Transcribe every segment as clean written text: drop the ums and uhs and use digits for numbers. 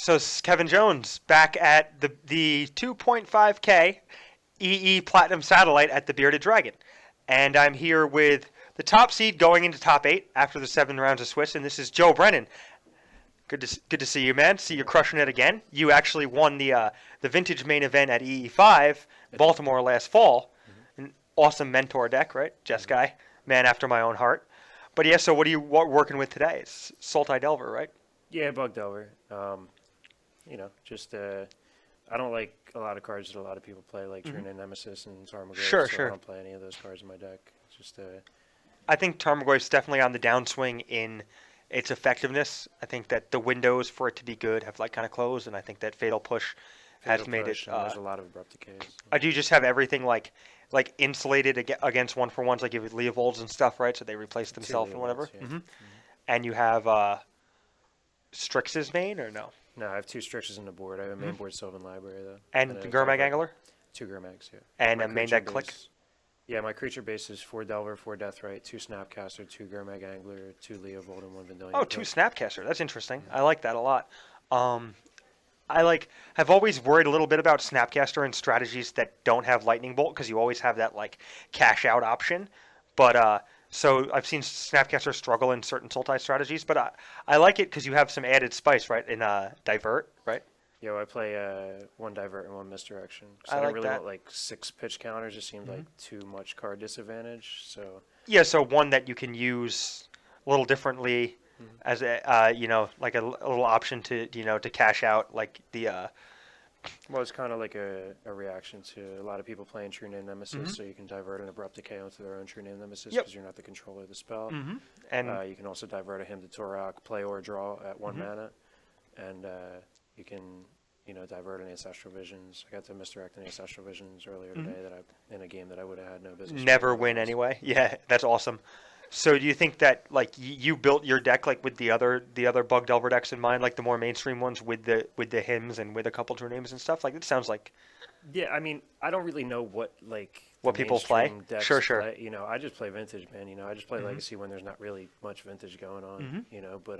So Kevin Jones back at the 2.5K EE Platinum Satellite at the Bearded Dragon, and I'm here with the top seed going into top 8 after the 7 rounds of Swiss, and this is Joe Brennan. Good to see you, man. See you crushing it again. You actually won the vintage main event at EE5 Baltimore last fall. An awesome mentor deck, right? Jess guy, man after my own heart. But yeah, so what are you working with today? It's Sultai Delver, right? Yeah, Bug Delver. I don't like a lot of cards that a lot of people play, like True Name Nemesis and Tarmogoyf. Sure, so sure. I don't play any of those cards in my deck. It's just I think Tarmogoyf's definitely on the downswing in its effectiveness. I think that the windows for it to be good have kind of closed, and I think that Fatal Push has made it. There's a lot of abrupt decays. I do just have everything like insulated against 1-for-1s, like you have Leovolds and stuff, right? So they replace themselves and whatever. Yeah. And you have Strix's main or no? No, I have 2 Strixes in the board. I have a main board Sylvan Library, though. And the Gurmag Angler? 2 Gurmags, yeah. And a main deck click? Yeah, my creature base is 4 Delver, 4 Deathrite, 2 Snapcaster, 2 Gurmag Angler, 2 Leovold, and 1 Vendilion. Oh, 2 Snapcaster. That's interesting. I like that a lot. Have always worried a little bit about Snapcaster and strategies that don't have Lightning Bolt, because you always have that cash out option. But so I've seen Snapcaster struggle in certain Sultai strategies, but I like it because you have some added spice, right? In Divert, right? Yeah, well, I play 1 Divert and 1 Misdirection. I I don't like really that. want 6 pitch counters. It seemed like too much card disadvantage. So Yeah, so one that you can use a little differently as a like a little option to to cash out well, it's kind of like a reaction to a lot of people playing True Name Nemesis, so you can divert an Abrupt Decay onto their own True Name Nemesis because you're not the controller of the spell. And you can also divert a Hymn to Torok, play or draw at 1 mana, and you can divert an Ancestral Visions. I got to misdirect an Ancestral Visions earlier today in a game that I would have had no business. never win anyway. Yeah, that's awesome. So do you think that you built your deck with the other Bug Delver decks in mind, like the more mainstream ones with the hymns and with a couple True Names and stuff? It sounds like. Yeah, I mean, I don't really know what people play. Sure. Play. I just play Vintage, man. I just play Legacy when there's not really much Vintage going on. But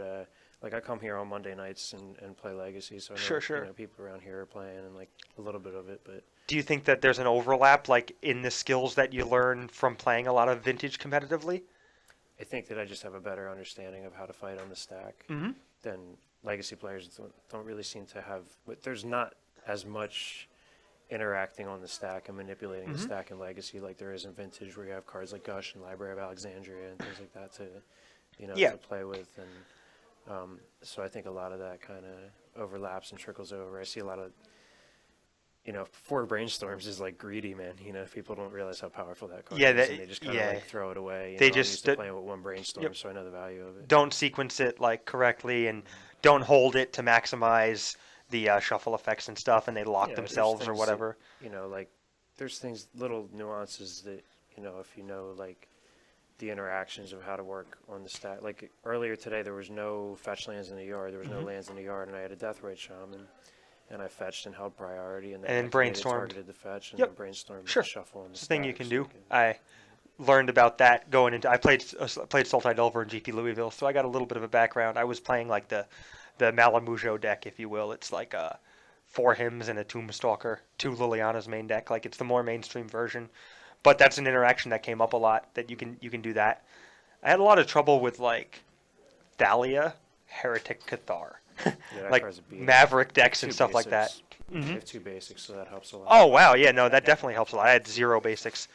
I come here on Monday nights and play Legacy, so I know, sure. People around here are playing and a little bit of it. But Do you think that there's an overlap in the skills that you learn from playing a lot of Vintage competitively? I think that I just have a better understanding of how to fight on the stack than Legacy players don't really seem to have. But there's not as much interacting on the stack and manipulating the stack in Legacy like there is in Vintage, where you have cards like Gush and Library of Alexandria and things like that to play with. And so I think a lot of that kind of overlaps and trickles over. I see a lot of 4 Brainstorms is greedy, man. People don't realize how powerful that card is, and they just kind of throw it away. They I'm just used to playing with 1 Brainstorm, so I know the value of it. Don't sequence it correctly, and don't hold it to maximize the shuffle effects and stuff, and they lock themselves or whatever. There's little nuances that if the interactions of how to work on the stack. Earlier today, there was no fetch lands in the yard. There was no lands in the yard, and I had a Deathrite Shaman. And I fetched and held priority, and then targeted the fetch, and then brainstormed the shuffle. And it's a thing you can do. I learned about that going into. I played Sultai Delver in GP Louisville, so I got a little bit of a background. I was playing the Malamujo deck, if you will. It's 4 hymns and a Tombstalker, 2 Liliana's main deck. It's the more mainstream version, but that's an interaction that came up a lot. That you can do that. I had a lot of trouble with Thalia, Heretic Cathar. Maverick decks and stuff like that. I have 2 basics, so that helps a lot. Oh wow, yeah, no, that definitely helps a lot. I had 0 basics.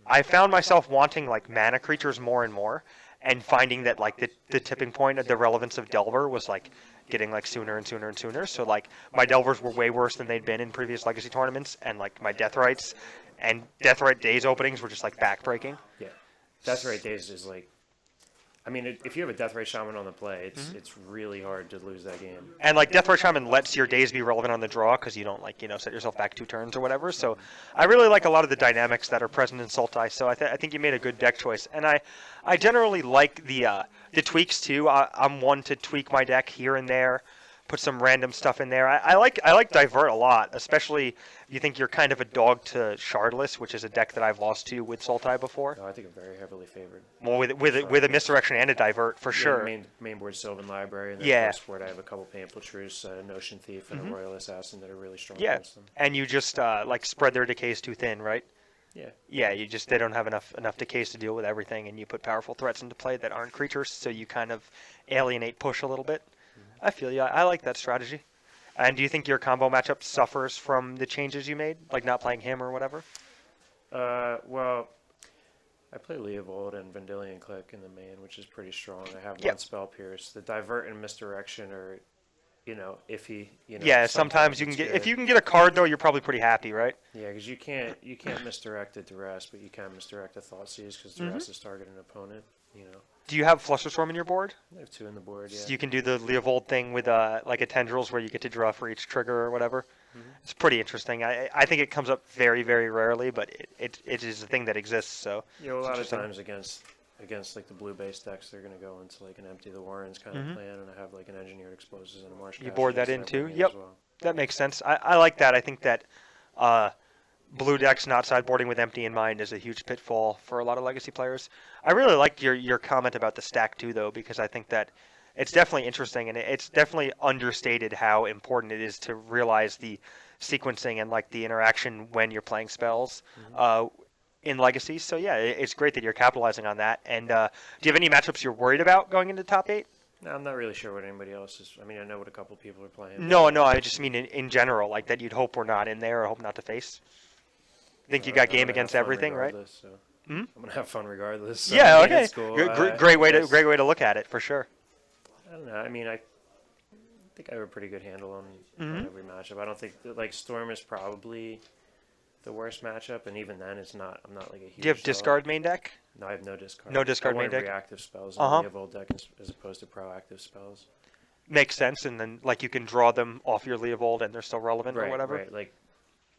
I found myself wanting mana creatures more and more, and finding that the tipping point of the relevance of Delver was getting sooner and sooner and sooner. So my Delvers were way worse than they'd been in previous Legacy tournaments, and my Deathrites and Deathrite Days openings were just backbreaking. Yeah, Deathrite Days is I mean, if you have a Deathrite Shaman on the play, it's really hard to lose that game. And Deathrite Shaman lets your days be relevant on the draw because you don't set yourself back 2 turns or whatever. So I really like a lot of the dynamics that are present in Sultai. So I think you made a good deck choice. And I generally like the tweaks too. I'm one to tweak my deck here and there put some random stuff in there. I like Divert a lot, especially if you think you're kind of a dog to Shardless, which is a deck that I've lost to with Sultai before. No, I think I'm very heavily favored. Well, with a Misdirection and a Divert for sure. Main board Sylvan Library, and then Yeah. first board I have a couple Painful Truths, a Notion Thief, and a Royal Assassin that are really strong Yeah, against them. and you just like spread their decays too thin, right? Yeah. Yeah, they don't have enough decays to deal with everything, and you put powerful threats into play that aren't creatures, so you kind of alienate push a little bit. I feel you. I like that strategy. And do you think your combo matchup suffers from the changes you made, like not playing him or whatever? Well, I play Leovold and Vendilion Click in the main, which is pretty strong. I have Yep. one Spell Pierce. The Divert and Misdirection are, iffy. Yeah, sometimes you can it's get good. if you can get a card though, you're probably pretty happy, right? Yeah, because you can't misdirect a Duress, but you can misdirect a Thoughtseize because Duress is targeting an opponent. Do you have Flusterstorm in your board? I have 2 in the board. Yeah. So you can do the Leovold thing with like a Tendrils where you get to draw for each trigger or whatever. Mhm. It's pretty interesting. I think it comes up very, very rarely, but it is a thing that exists. So A lot of interesting. times against like the blue base decks, they're going to go into like an Empty the Warrens kind of plan, and I have like an Engineered Explosives and a Marsh. You board that Cache in that too? bring Yep. as well. that makes sense. I like that. I think that blue decks not sideboarding with empty in mind is a huge pitfall for a lot of legacy players. I really liked your comment about the stack too, though, because I think that it's definitely interesting, and it's definitely understated how important it is to realize the sequencing and like the interaction when you're playing spells in legacy. So yeah, it's great that you're capitalizing on that. And do you have any matchups you're worried about going into top 8? No, I'm not really sure what anybody else is. I mean, I know what a couple people are playing. No, I just mean in general, like that you'd hope we're not in there or hope not to face. I think you got game against everything, right? So. I'm gonna have fun regardless. So, Yeah, I mean, okay. it's cool. Great way to look at it for sure. I don't know. I mean, I think I have a pretty good handle on every matchup. I don't think like Storm is probably the worst matchup, and even then, it's not. I'm not like a huge. Do you have discard main deck? No, I have no discard. No discard I main want deck? reactive spells in the Leovold deck as opposed to proactive spells. Makes sense, and then like you can draw them off your Leovold and they're still relevant or whatever. Right. Like,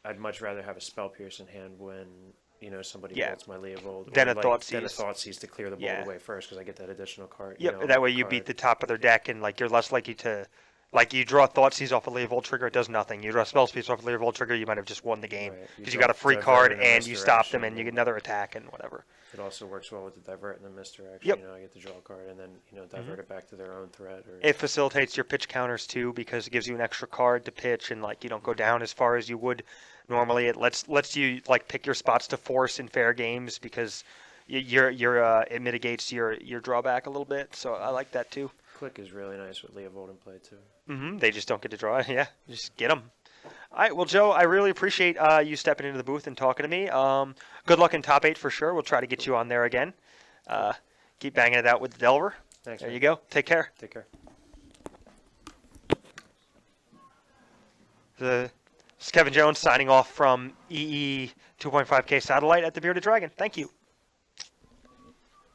I'd much rather have a Spell Pierce in hand when somebody Yeah. gets my Leovold. Then or a like, Thoughtseize. Then a Thoughtseize to clear the board Yeah. away first because I get that additional card. Yep. That way you beat the top of their deck, and like you're less likely to. Like, you draw Thoughtseize off a Leovold trigger, it does nothing. You draw Spell Piece off a Leovold trigger, you might have just won the game. Right. Because you got a free Divert card, and a and you stop them, Misdirection, and you get another attack, and whatever. It also works well with the Divert and the Misdirection. Yep. I get to draw a card and then divert it back to their own threat. Or It facilitates your pitch counters, too, because it gives you an extra card to pitch, and, like, you don't go down as far as you would normally. It lets you, like, pick your spots to force in fair games, because it mitigates your drawback a little bit, so I like that, too. Click is really nice with Leovold in play too. They just don't get to draw. Yeah, just get them. All right, well, Joe, I really appreciate you stepping into the booth and talking to me. Good luck in top 8 for sure. We'll try to get you on there again. Keep banging it out with the Delver. Thanks. There man. you go. Take care. Take care. This is Kevin Jones signing off from EE 2.5K Satellite at the Bearded Dragon. Thank you.